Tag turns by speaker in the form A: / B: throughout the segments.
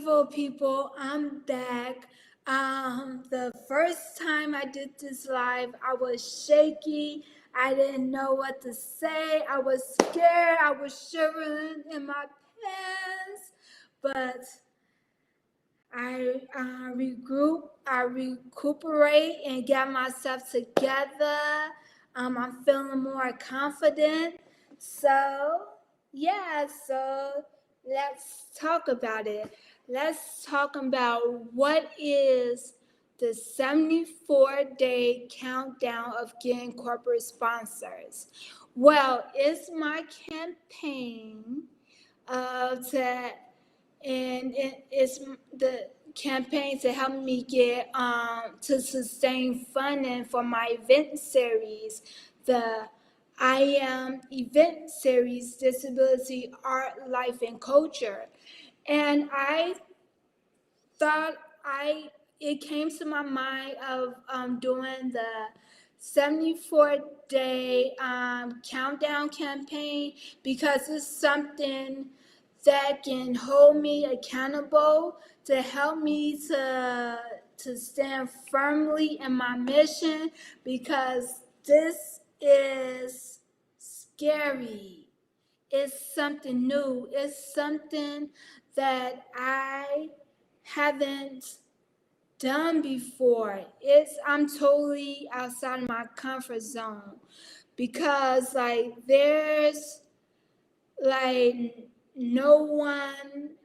A: beautiful people. I'm back. The first time I did this live, I was shaky. I didn't know what to say. I was scared. I was shivering in my pants. But I regroup, I recuperate, and get myself together. I'm feeling more confident. So, yeah, so let's talk about it. Let's talk about what is the 74-day countdown of getting corporate sponsors. Well, it's my campaign to and it's the campaign to help me get to sustain funding for my event series, the I Am event series, Disability, Art, Life, and Culture. And I thought I it came to my mind of doing the 74-day countdown campaign because it's something that can hold me accountable to help me to stand firmly in my mission because this is scary. It's something new. It's something that I haven't done before. I'm totally outside of my comfort zone because there's no one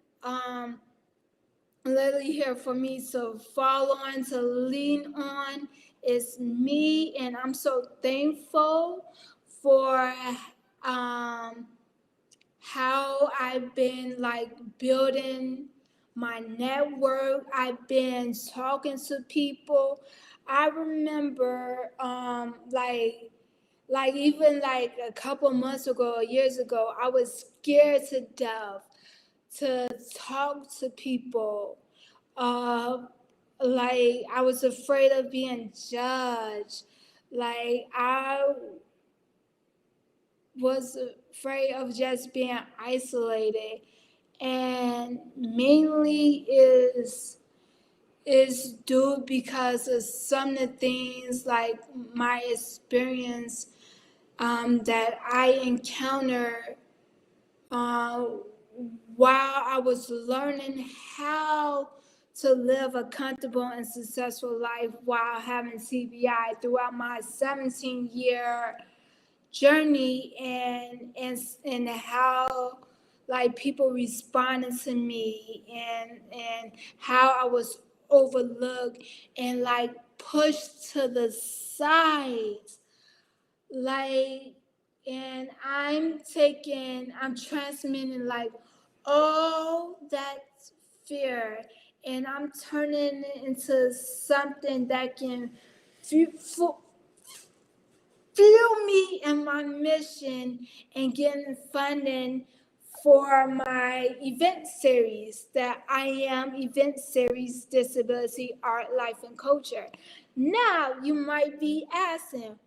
A: literally here for me to follow on, to lean on. It's me, and I'm so thankful for how I've been building my network. I've been talking to people. I remember even a couple months ago or years ago, I was scared to death to talk to people. I was afraid of being judged. I was afraid of just being isolated, and mainly is due because of some of the things like my experience that I encountered uh, while I was learning how to live a comfortable and successful life while having TBI throughout my 17-year journey, and how people responded to me, and how I was overlooked and pushed to the side, like and I'm transmitting all that fear, and I'm turning it into something that can fuel me in my mission and getting funding for my event series, the I Am event series, Disability, Art, Life, and Culture. Now, you might be asking,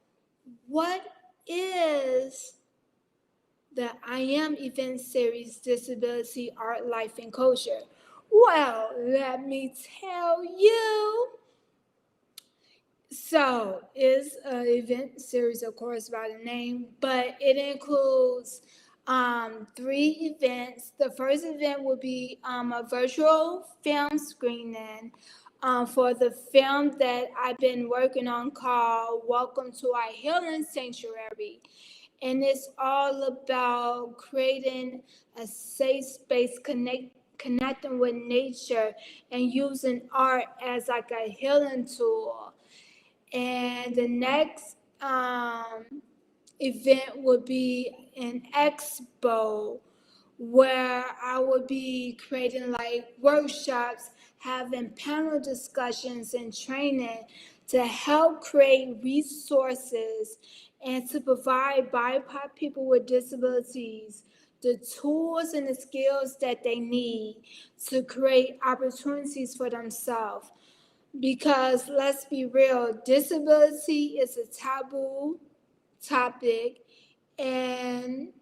A: what is the I Am event series, Disability, Art, Life, and Culture? Well, let me tell you. So, it's an event series, of course, by the name, but it includes 3 events. The first event will be a virtual film screening for the film that I've been working on called Welcome to Our Healing Sanctuary. And it's all about creating a safe space, connecting with nature, and using art as a healing tool. And the next event would be an expo where I would be creating workshops, having panel discussions and training to help create resources and to provide BIPOC people with disabilities the tools and the skills that they need to create opportunities for themselves. Because let's be real, disability is a taboo topic, and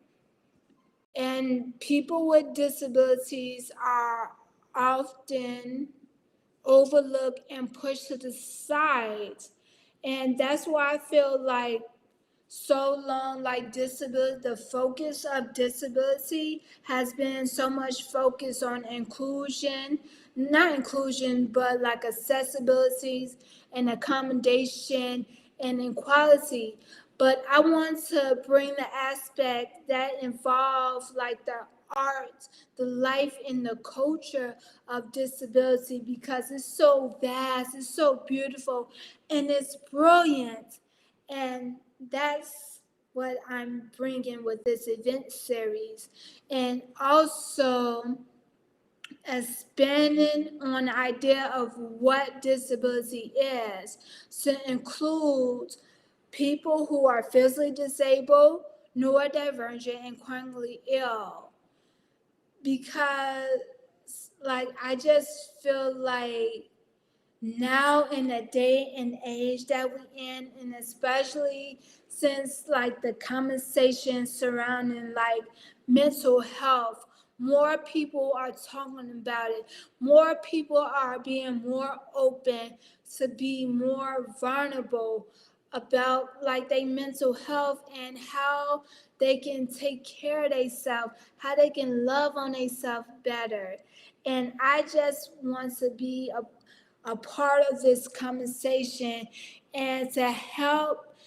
A: people with disabilities are often overlooked and pushed to the side. And that's why I feel like so long, like disability, the focus of disability has been so much focus on inclusion, not inclusion, but like accessibilities and accommodation and equality. But I want to bring the aspect that involves like the art, the life and the culture of disability, because it's so vast, it's so beautiful, and it's brilliant. And that's what I'm bringing with this event series. And also expanding on the idea of what disability is, to include people who are physically disabled, neurodivergent, and chronically ill. Because, like, I just feel like now in the day and age that we're in, and especially since like the conversation surrounding like mental health, more people are talking about it. More people are being more open to be more vulnerable about like their mental health and how they can take care of themselves, how they can love on themselves better. And I just want to be a part of this conversation and to help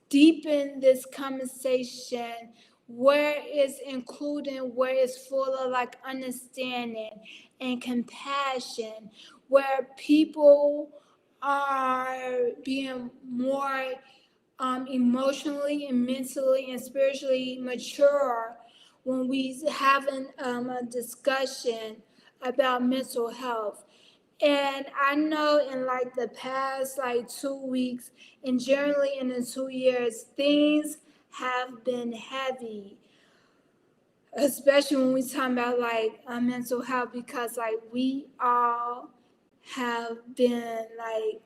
A: deepen this conversation where it's including, where it's full of like understanding and compassion, where people are being more emotionally and mentally and spiritually mature when we having a discussion about mental health. And I know in like the past like 2 weeks and generally in the 2 years, things have been heavy, especially when we talk about like mental health, because like we all have been like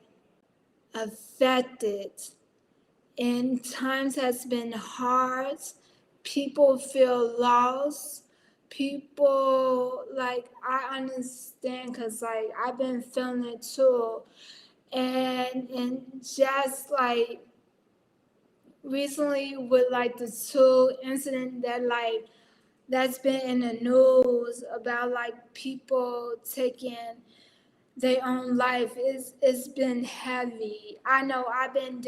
A: affected, and times has been hard. People feel lost. People, like, I understand because like I've been feeling it too. And just like recently with like the two incident that like that's been in the news about like people taking their own life, it's been heavy. I know I've been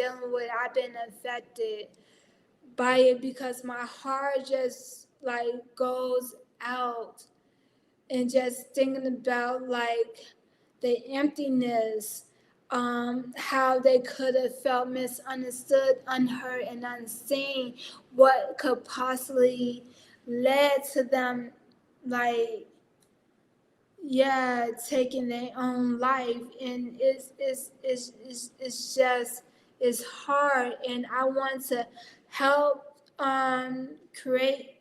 A: affected by it, because my heart just like goes out and just thinking about like the emptiness, how they could have felt misunderstood, unheard, and unseen, what could possibly led to them like, yeah, taking their own life. And it's just, it's hard. And I want to help create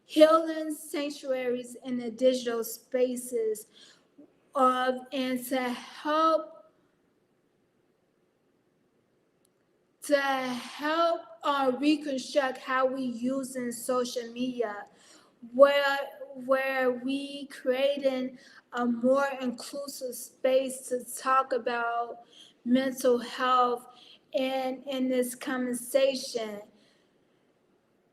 A: healing sanctuaries in the digital spaces of, and to help reconstruct how we using social media, where we creating a more inclusive space to talk about mental health and in this conversation.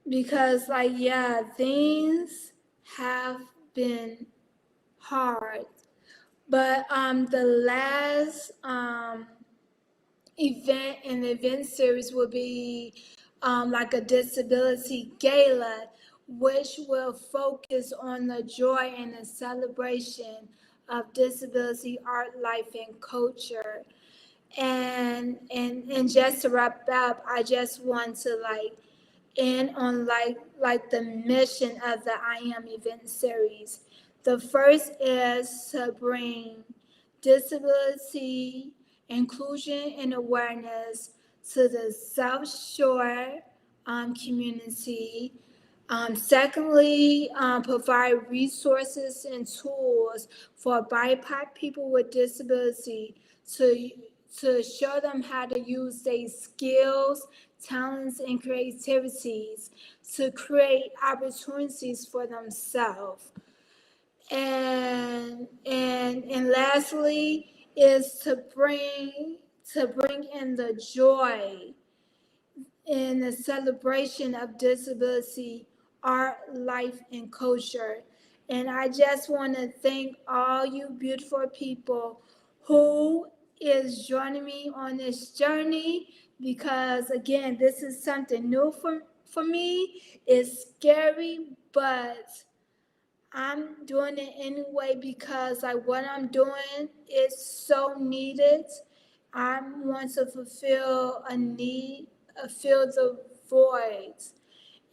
A: Because like, yeah, things have been hard. But the last event in the event series will be like a disability gala, which will focus on the joy and the celebration of disability art, life, and culture. And just to wrap up, I just want to like end on like the mission of the I Am event series. The first is to bring disability, inclusion, and awareness to the South Shore community. Secondly, provide resources and tools for BIPOC people with disability to show them how to use their skills, talents, and creativities to create opportunities for themselves. And lastly is to bring in the joy in the celebration of disability, art, life, and culture. And I just want to thank all you beautiful people who is joining me on this journey, because again, this is something new for me. It's scary, but I'm doing it anyway because what I'm doing is so needed. I want to fulfill a need, fill the void,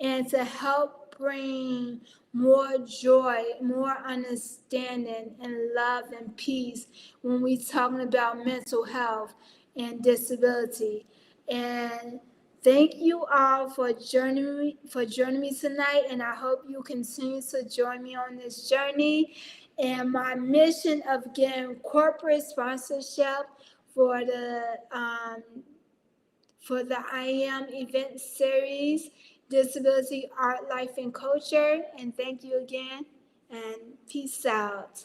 A: and to help bring more joy, more understanding, and love and peace when we talking about mental health and disability. And thank you all for joining me tonight, and I hope you continue to join me on this journey. And my mission of getting corporate sponsorship for the I Am event series, Disability, Art, Life, and Culture. And thank you again, and peace out.